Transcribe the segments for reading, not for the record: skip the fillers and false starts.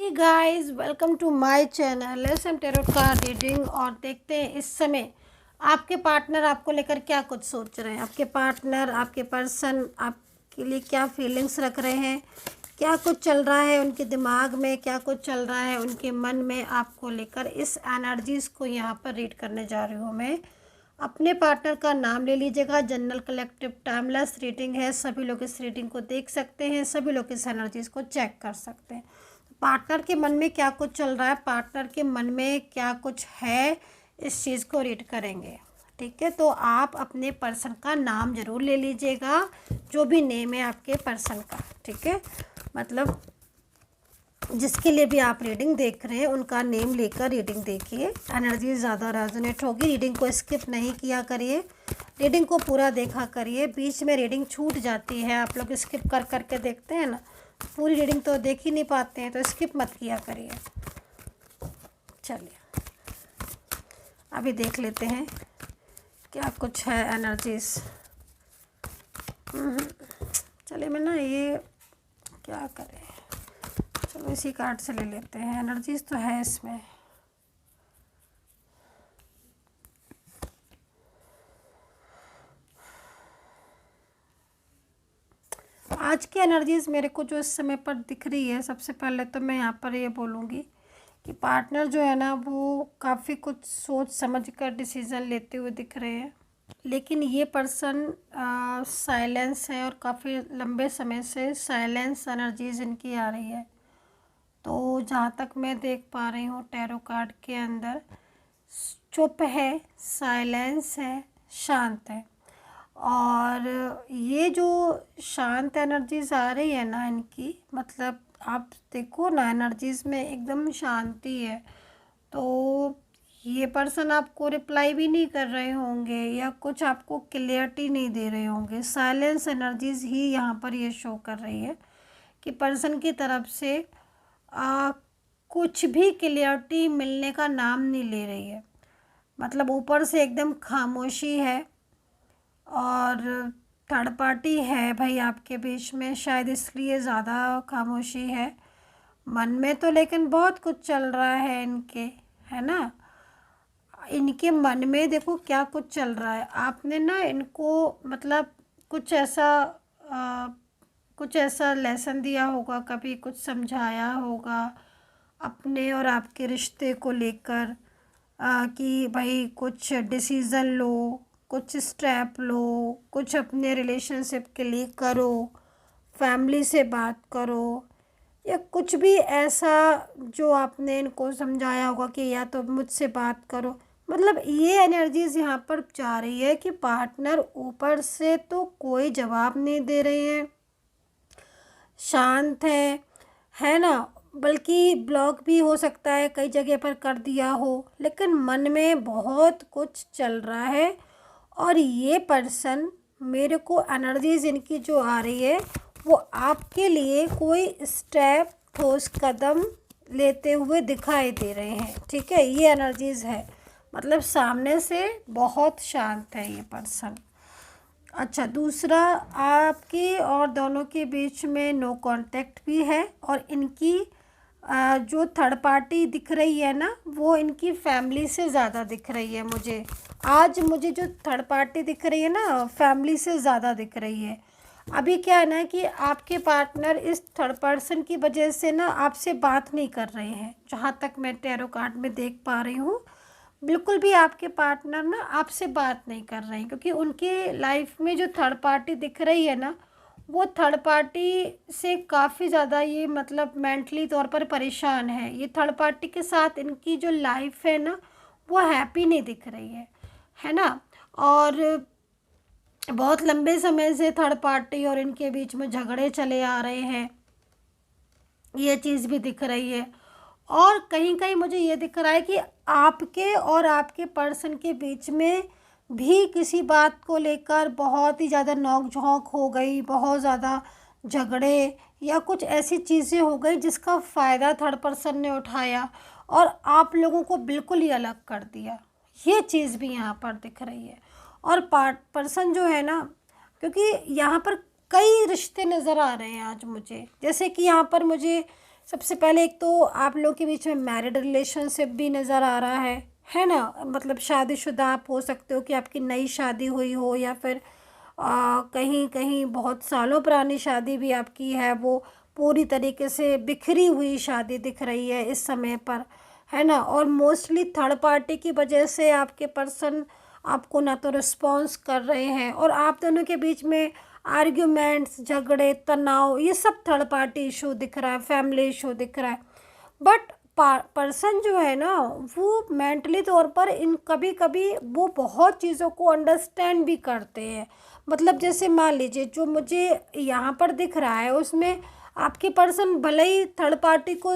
Hey guys, welcome to my channel let's tarot card reading. और देखते हैं इस समय आपके पार्टनर आपको लेकर क्या कुछ सोच रहे हैं। आपके पार्टनर, आपके पर्सन आपके लिए क्या फीलिंग्स रख रहे हैं, क्या कुछ चल रहा है उनके दिमाग में, क्या कुछ चल रहा है उनके मन में आपको लेकर। इस एनर्जीज़ को यहाँ पर रीड करने जा रही हूँ मैं। अपने पार्टनर का नाम ले लीजिएगा। जनरल कलेक्टिव टाइमलेस रीडिंग है, सभी लोग इस रीडिंग को देख सकते हैं, सभी लोग इस एनर्जीज़ को चेक कर सकते हैं। पार्टनर के मन में क्या कुछ चल रहा है, पार्टनर के मन में क्या कुछ है, इस चीज़ को रीड करेंगे। ठीक है, तो आप अपने पर्सन का नाम ज़रूर ले लीजिएगा, जो भी नेम है आपके पर्सन का। ठीक है, मतलब जिसके लिए भी आप रीडिंग देख रहे हैं उनका नेम लेकर रीडिंग देखिए। एनर्जी ज़्यादा रेजोनेट होगी। रीडिंग को स्किप नहीं किया करिए, रीडिंग को पूरा देखा करिए। बीच में रीडिंग छूट जाती है, आप लोग स्किप कर करके देखते हैं ना, पूरी रीडिंग तो देख ही नहीं पाते हैं, तो स्किप मत किया करिए। चलिए अभी देख लेते हैं क्या कुछ है एनर्जीज। चलिए मैं ना ये क्या करें, चलो इसी कार्ड से ले लेते हैं। एनर्जीज तो है इसमें। आज की एनर्जीज मेरे को जो इस समय पर दिख रही है, सबसे पहले तो मैं यहाँ पर ये बोलूँगी कि पार्टनर जो है ना वो काफ़ी कुछ सोच समझ कर डिसीज़न लेते हुए दिख रहे हैं। लेकिन ये पर्सन साइलेंस है और काफ़ी लंबे समय से साइलेंस एनर्जीज इनकी आ रही है। तो जहाँ तक मैं देख पा रही हूँ टैरो कार्ड के अंदर, चुप है, साइलेंस है, शांत है। और ये जो शांत एनर्जीज आ रही है ना इनकी, मतलब आप देखो ना एनर्जीज में एकदम शांति है। तो ये पर्सन आपको रिप्लाई भी नहीं कर रहे होंगे या कुछ आपको क्लियरिटी नहीं दे रहे होंगे। साइलेंस एनर्जीज ही यहाँ पर ये शो कर रही है कि पर्सन की तरफ से कुछ भी क्लियरिटी मिलने का नाम नहीं ले रही है। मतलब ऊपर से एकदम खामोशी है और थर्ड पार्टी है भाई आपके बीच में, शायद इसलिए ज़्यादा खामोशी है मन में तो। लेकिन बहुत कुछ चल रहा है इनके, है ना। इनके मन में देखो क्या कुछ चल रहा है। आपने ना इनको मतलब कुछ ऐसा लेसन दिया होगा, कभी कुछ समझाया होगा अपने और आपके रिश्ते को लेकर, कि भाई कुछ डिसीज़न लो, कुछ स्टेप लो, कुछ अपने रिलेशनशिप के लिए करो, फैमिली से बात करो, या कुछ भी ऐसा जो आपने इनको समझाया होगा कि या तो मुझसे बात करो। मतलब ये एनर्जीज यहाँ पर जा रही है कि पार्टनर ऊपर से तो कोई जवाब नहीं दे रहे हैं, शांत है ना। बल्कि ब्लॉक भी हो सकता है, कई जगह पर कर दिया हो, लेकिन मन में बहुत कुछ चल रहा है। और ये पर्सन, मेरे को एनर्जीज इनकी जो आ रही है वो आपके लिए कोई स्टेप, ठोस कदम लेते हुए दिखाई दे रहे हैं। ठीक है, ये एनर्जीज है। मतलब सामने से बहुत शांत है ये पर्सन। अच्छा, दूसरा, आपके और दोनों के बीच में नो कांटेक्ट भी है। और इनकी जो थर्ड पार्टी दिख रही है ना, वो इनकी फैमिली से ज़्यादा दिख रही है मुझे। आज मुझे जो थर्ड पार्टी दिख रही है ना, फैमिली से ज़्यादा दिख रही है। अभी क्या है ना कि आपके पार्टनर इस थर्ड पर्सन की वजह से ना आपसे बात नहीं कर रहे हैं, जहाँ तक मैं टैरो कार्ड में देख पा रही हूँ। बिल्कुल भी आपके पार्टनर ना आपसे बात नहीं कर रहे हैं, क्योंकि उनके लाइफ में जो थर्ड पार्टी दिख रही है ना, वो थर्ड पार्टी से काफ़ी ज़्यादा ये मतलब मेंटली तौर पर परेशान है। ये थर्ड पार्टी के साथ इनकी जो लाइफ है ना वो हैप्पी नहीं दिख रही है ना। और बहुत लंबे समय से थर्ड पार्टी और इनके बीच में झगड़े चले आ रहे हैं, ये चीज़ भी दिख रही है। और कहीं कहीं मुझे ये दिख रहा है कि आपके और आपके पर्सन के बीच में भी किसी बात को लेकर बहुत ही ज़्यादा नोक झोंक हो गई, बहुत ज़्यादा झगड़े या कुछ ऐसी चीज़ें हो गई जिसका फ़ायदा थर्ड पर्सन ने उठाया और आप लोगों को बिल्कुल ही अलग कर दिया। ये चीज़ भी यहाँ पर दिख रही है। और पर्सन जो है ना, क्योंकि यहाँ पर कई रिश्ते नज़र आ रहे हैं आज मुझे, जैसे कि यहाँ पर मुझे सबसे पहले एक तो आप लोग के बीच में मैरिड रिलेशनशिप भी नज़र आ रहा है ना। मतलब शादीशुदा आप हो सकते हो कि आपकी नई शादी हुई हो, या फिर कहीं कहीं बहुत सालों पुरानी शादी भी आपकी है, वो पूरी तरीके से बिखरी हुई शादी दिख रही है इस समय पर, है ना। और मोस्टली थर्ड पार्टी की वजह से आपके पर्सन आपको ना तो रिस्पॉन्स कर रहे हैं, और आप दोनों के बीच में आर्ग्यूमेंट्स, झगड़े, तनाव, ये सब थर्ड पार्टी इशू दिख रहा है, फैमिली इशू दिख रहा है। बट पर्सन जो है ना, वो मेंटली तौर पर इन कभी कभी वो बहुत चीज़ों को अंडरस्टैंड भी करते हैं। मतलब जैसे मान लीजिए जो मुझे यहाँ पर दिख रहा है उसमें आपके पर्सन भले ही थर्ड पार्टी को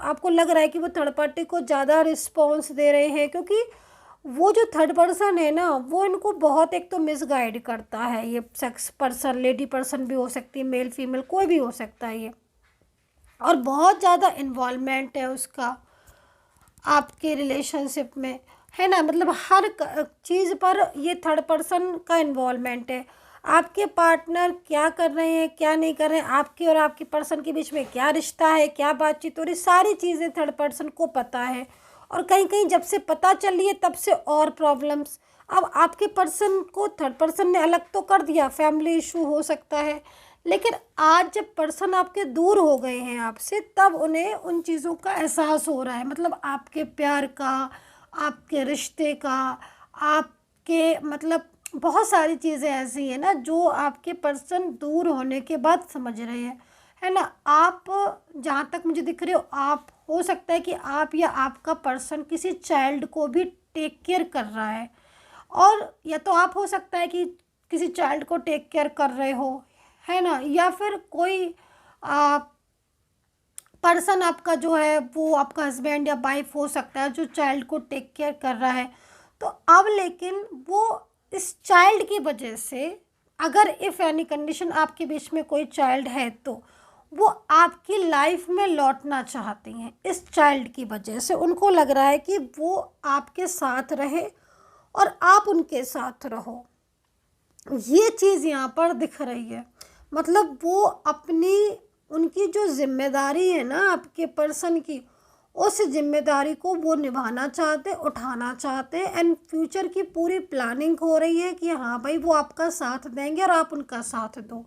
आपको लग रहा है कि वो थर्ड पार्टी को ज़्यादा रिस्पॉन्स दे रहे हैं, क्योंकि वो जो थर्ड पर्सन है ना, वो इनको बहुत एक तो मिसगाइड करता है। ये सेक्स पर्सन, लेडी पर्सन भी हो सकती है, मेल फीमेल कोई भी हो सकता है ये, और बहुत ज़्यादा इन्वॉल्वमेंट है उसका आपके रिलेशनशिप में, है ना। मतलब हर चीज़ पर ये थर्ड पर्सन का इन्वॉल्वमेंट है। आपके पार्टनर क्या कर रहे हैं, क्या नहीं कर रहे हैं, आपके और आपके पर्सन के बीच में क्या रिश्ता है, क्या बातचीत हो रही, सारी चीज़ें थर्ड पर्सन को पता है। और कहीं कहीं जब से पता चल रही है तब से और प्रॉब्लम्स। अब आपके पर्सन को थर्ड पर्सन ने अलग तो कर दिया, फैमिली इशू हो सकता है, लेकिन आज जब पर्सन आपके दूर हो गए हैं आपसे, तब उन्हें उन चीज़ों का एहसास हो रहा है। मतलब आपके प्यार का, आपके रिश्ते का, आपके मतलब बहुत सारी चीज़ें ऐसी हैं ना जो आपके पर्सन दूर होने के बाद समझ रहे हैं, है ना। आप जहाँ तक मुझे दिख रहे हो, आप हो सकता है कि आप या आपका पर्सन किसी चाइल्ड को भी टेक केयर कर रहा है, और या तो आप हो सकता है कि किसी चाइल्ड को टेक केयर कर रहे हो, है ना, या फिर कोई पर्सन आपका जो है वो आपका हस्बैंड या वाइफ हो सकता है जो चाइल्ड को टेक केयर कर रहा है। तो अब लेकिन वो इस चाइल्ड की वजह से, अगर इफ़ एनी कंडीशन आपके बीच में कोई चाइल्ड है, तो वो आपकी लाइफ में लौटना चाहती हैं इस चाइल्ड की वजह से। उनको लग रहा है कि वो आपके साथ रहे और आप उनके साथ रहो। ये चीज़ यहाँ पर दिख रही है। मतलब वो अपनी, उनकी जो जिम्मेदारी है ना आपके पर्सन की, उस जिम्मेदारी को वो निभाना चाहते, उठाना चाहते, एंड फ्यूचर की पूरी प्लानिंग हो रही है कि हाँ भाई वो आपका साथ देंगे और आप उनका साथ दो।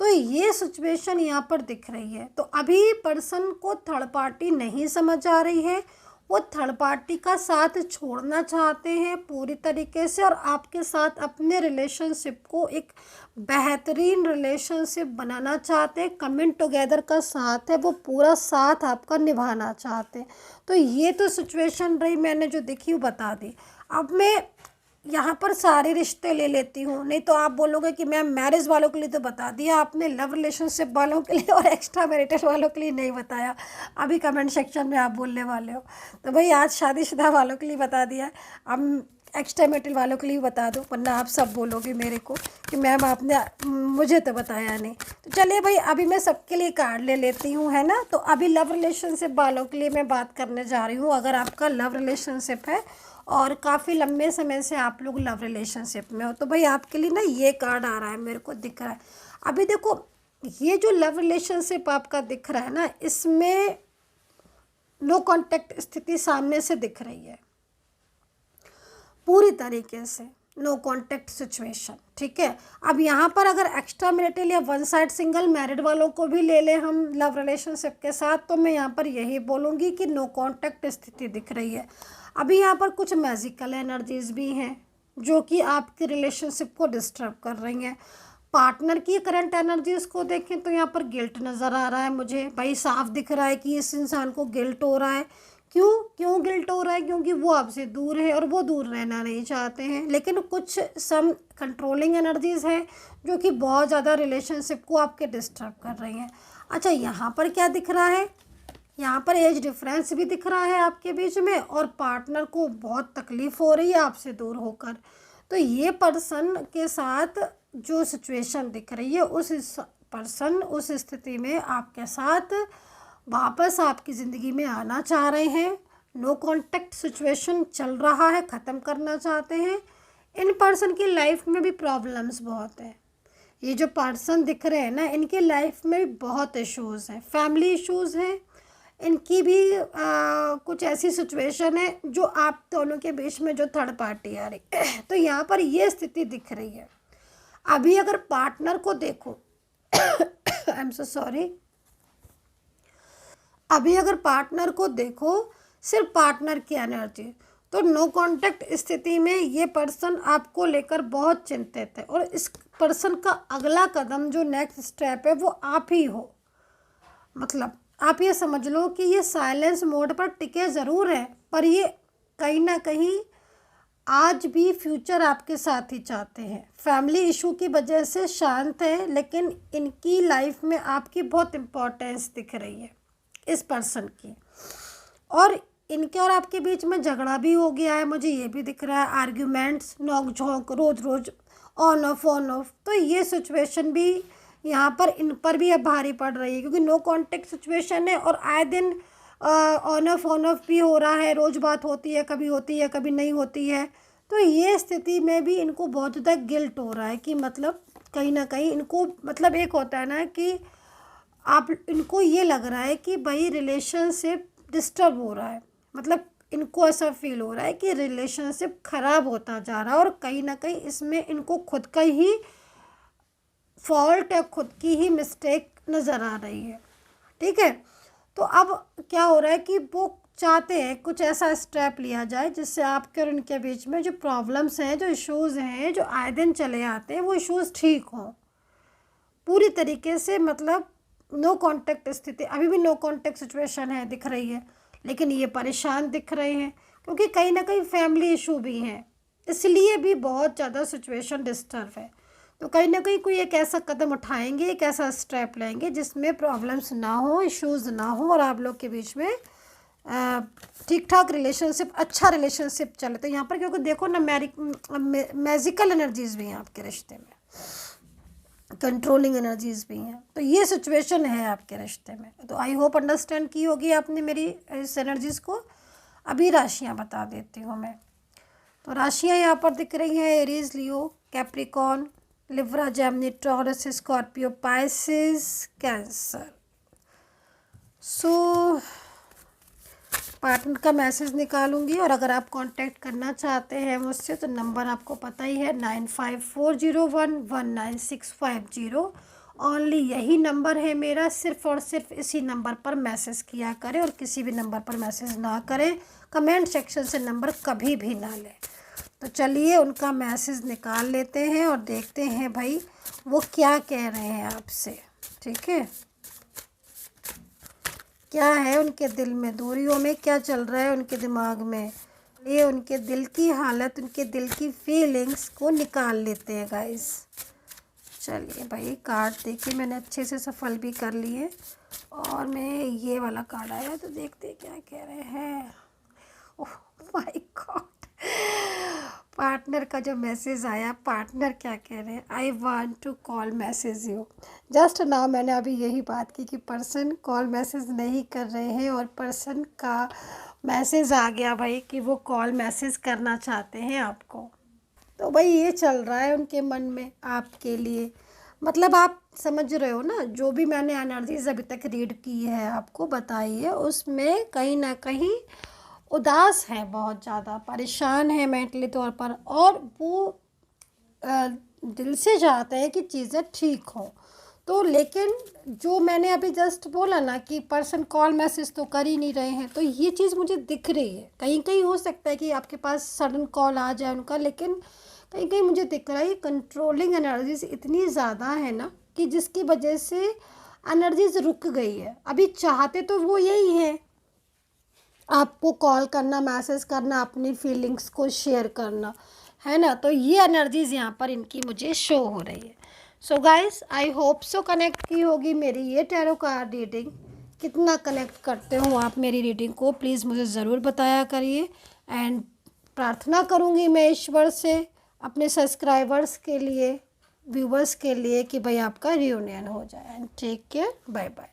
तो ये सिचुएशन यहाँ पर दिख रही है। तो अभी पर्सन को थर्ड पार्टी नहीं समझ आ रही है, वो थर्ड पार्टी का साथ छोड़ना चाहते हैं पूरी तरीके से, और आपके साथ अपने रिलेशनशिप को एक बेहतरीन रिलेशनशिप बनाना चाहते हैं। कमिंग टुगेदर का साथ है, वो पूरा साथ आपका निभाना चाहते हैं। तो ये तो सिचुएशन रही, मैंने जो देखी वो बता दी। अब मैं यहाँ पर सारे रिश्ते ले लेती हूँ, नहीं तो आप बोलोगे कि मैम मैरिज वालों के लिए तो बता दिया आपने, लव रिलेशनशिप वालों के लिए और एक्स्ट्रा मैरिटल वालों के लिए नहीं बताया। अभी कमेंट सेक्शन में आप बोलने वाले हो, तो भाई आज शादीशुदा वालों के लिए बता दिया, अब एक्स्ट्रा मैरिटल वालों के लिए बता दो, वरना आप सब बोलोगे मेरे को कि मैम आपने मुझे तो बताया नहीं। तो चलिए भाई अभी मैं सबके लिए कार्ड ले लेती हूँ, है ना। तो अभी लव रिलेशनशिप वालों के लिए मैं बात करने जा रही हूँ। अगर आपका लव रिलेशनशिप है और काफ़ी लंबे समय से आप लोग लव रिलेशनशिप में हो, तो भाई आपके लिए ना ये कार्ड आ रहा है, मेरे को दिख रहा है। अभी देखो, ये जो लव रिलेशनशिप आपका दिख रहा है ना, इसमें नो कांटेक्ट स्थिति सामने से दिख रही है, पूरी तरीके से नो कांटेक्ट सिचुएशन, ठीक है। अब यहाँ पर अगर एक्स्ट्रा मैरिटल या वन साइड सिंगल मैरिड वालों को भी ले लें हम लव रिलेशनशिप के साथ, तो मैं यहाँ पर यही बोलूँगी कि नो कांटेक्ट स्थिति दिख रही है। अभी यहाँ पर कुछ मैजिकल एनर्जीज भी हैं जो कि आपके रिलेशनशिप को डिस्टर्ब कर रही हैं। पार्टनर की करंट एनर्जीज को देखें तो यहाँ पर गिल्ट नज़र आ रहा है मुझे, भाई साफ दिख रहा है कि इस इंसान को गिल्ट हो रहा है। क्यों गिल्ट हो रहा है? क्योंकि वो आपसे दूर है और वो दूर रहना नहीं चाहते हैं। लेकिन कुछ सम कंट्रोलिंग एनर्जीज़ हैं जो कि बहुत ज़्यादा रिलेशनशिप को आपके डिस्टर्ब कर रही हैं। अच्छा, यहाँ पर क्या दिख रहा है? यहाँ पर एज डिफरेंस भी दिख रहा है आपके बीच में, और पार्टनर को बहुत तकलीफ़ हो रही है आपसे दूर होकर। तो ये पर्सन के साथ जो सिचुएशन दिख रही है, उस पर्सन उस स्थिति में आपके साथ वापस आपकी ज़िंदगी में आना चाह रहे हैं। नो कांटेक्ट सिचुएशन चल रहा है, ख़त्म करना चाहते हैं। इन पर्सन की लाइफ में भी प्रॉब्लम्स बहुत है। ये जो पर्सन दिख रहे हैं ना, इनके लाइफ में बहुत इश्यूज़ हैं, फैमिली इश्यूज़ हैं, इनकी भी कुछ ऐसी सिचुएशन है जो आप दोनों के बीच में जो थर्ड पार्टी आ रही है। तो यहाँ पर ये स्थिति दिख रही है। अभी अगर पार्टनर को देखो आई एम सो सॉरी, अभी अगर पार्टनर को देखो, सिर्फ पार्टनर की एनर्जी, तो नो कांटेक्ट स्थिति में ये पर्सन आपको लेकर बहुत चिंतित है और इस पर्सन का अगला कदम जो नेक्स्ट स्टेप है वो आप ही हो। मतलब आप ये समझ लो कि ये साइलेंस मोड पर टिके ज़रूर है, पर ये कहीं ना कहीं आज भी फ्यूचर आपके साथ ही चाहते हैं। फैमिली इशू की वजह से शांत है, लेकिन इनकी लाइफ में आपकी बहुत इम्पोर्टेंस दिख रही है इस पर्सन की। और इनके और आपके बीच में झगड़ा भी हो गया है, मुझे ये भी दिख रहा है, आर्ग्यूमेंट्स, नोक झोंक, रोज़ रोज़ ऑन ऑफ। तो ये सिचुएशन भी यहाँ पर इन पर भी अब भारी पड़ रही है, क्योंकि नो कांटेक्ट सिचुएशन है और आए दिन ऑन ऑफ भी हो रहा है, रोज़ बात होती है, कभी नहीं होती है। तो ये स्थिति में भी इनको बहुत ज़्यादा गिल्ट हो रहा है कि मतलब कहीं ना कहीं इनको, मतलब एक होता है ना कि आप, इनको ये लग रहा है कि भाई रिलेशनशिप डिस्टर्ब हो रहा है, मतलब इनको ऐसा फील हो रहा है कि रिलेशनशिप ख़राब होता जा रहा है और कहीं ना कहीं इसमें इनको खुद का ही फॉल्ट है, खुद की ही मिस्टेक नज़र आ रही है। ठीक है, तो अब क्या हो रहा है कि वो चाहते हैं कुछ ऐसा स्टेप लिया जाए जिससे आपके और उनके बीच में जो प्रॉब्लम्स हैं, जो इश्यूज़ हैं, जो आए दिन चले आते हैं, वो इश्यूज़ ठीक हों पूरी तरीके से। मतलब नो कांटेक्ट स्थिति, अभी भी नो कांटेक्ट सिचुएशन है, दिख रही है, लेकिन ये परेशान दिख रहे हैं क्योंकि कहीं ना कहीं फैमिली इशू भी हैं, इसलिए भी बहुत ज़्यादा सिचुएशन डिस्टर्ब है। तो कहीं ना कहीं कोई एक ऐसा कदम उठाएंगे, एक ऐसा स्टेप लेंगे जिसमें प्रॉब्लम्स ना हो, इश्यूज़ ना हो और आप लोग के बीच में ठीक ठाक रिलेशनशिप, अच्छा रिलेशनशिप चले। तो यहाँ पर क्योंकि देखो ना, मैजिकल एनर्जीज़ भी हैं आपके रिश्ते में, कंट्रोलिंग एनर्जीज़ भी हैं, तो ये सिचुएशन है आपके रिश्ते में। तो आई होप अंडरस्टैंड की होगी आपने मेरी इस एनर्जीज़ को। अभी राशियाँ बता देती हूँ मैं। तो राशियाँ यहाँ पर दिख रही हैं, Aries, Leo, Capricorn, Libra, Gemini, Taurus, Scorpio, Pisces, Cancer. So partner का मैसेज निकालूंगी और अगर आप कांटेक्ट करना चाहते हैं मुझसे तो नंबर आपको पता ही है, 9540119650। ओनली यही नंबर है मेरा, सिर्फ और सिर्फ इसी नंबर पर मैसेज किया करें और किसी भी नंबर पर मैसेज ना करें, कमेंट सेक्शन से नंबर कभी भी ना लें। तो चलिए उनका मैसेज निकाल लेते हैं और देखते हैं भाई वो क्या कह रहे हैं आपसे। ठीक है, क्या है उनके दिल में, दूरियों में क्या चल रहा है उनके दिमाग में, ये उनके दिल की हालत, उनके दिल की फीलिंग्स को निकाल लेते हैं गाइस। चलिए भाई, कार्ड देखिए मैंने अच्छे से सफल भी कर लिए और मैं ये वाला कार्ड आया तो देखते क्या कह रहे हैं। ओह माय गॉड, पार्टनर का जो मैसेज आया, पार्टनर क्या कह रहे हैं, I want to call message you. Just now मैंने अभी यही बात की कि पर्सन कॉल मैसेज नहीं कर रहे हैं और पर्सन का मैसेज आ गया भाई कि वो कॉल मैसेज करना चाहते हैं आपको। तो भाई ये चल रहा है उनके मन में आपके लिए। मतलब आप समझ रहे हो ना, जो भी मैंने एनर्जीज अभी तक रीड की है, आपको बताई है, उसमें कहीं ना कहीं उदास है, बहुत ज़्यादा परेशान है मेंटली तौर पर, और वो दिल से चाहते हैं कि चीज़ें ठीक हों। तो लेकिन जो मैंने अभी जस्ट बोला ना कि पर्सन कॉल मैसेज तो कर ही नहीं रहे हैं, तो ये चीज़ मुझे दिख रही है। कहीं कहीं हो सकता है कि आपके पास सडन कॉल आ जाए उनका, लेकिन कहीं कहीं मुझे दिख रहा है कंट्रोलिंग एनर्जीज इतनी ज़्यादा है ना कि जिसकी वजह से एनर्जीज रुक गई है। अभी चाहते तो वो यही है, आपको कॉल करना, मैसेज करना, अपनी फीलिंग्स को शेयर करना, है ना। तो ये एनर्जीज यहाँ पर इनकी मुझे शो हो रही है। So guys, I hope so connect की होगी मेरी ये टैरो कार्ड रीडिंग। कितना कनेक्ट करते हो आप मेरी रीडिंग को, प्लीज़ मुझे ज़रूर बताया करिए। एंड प्रार्थना करूँगी मैं ईश्वर से अपने सब्सक्राइबर्स के लिए, व्यूवर्स के लिए, कि भाई आपका रियूनियन हो जाए। And take care, bye bye.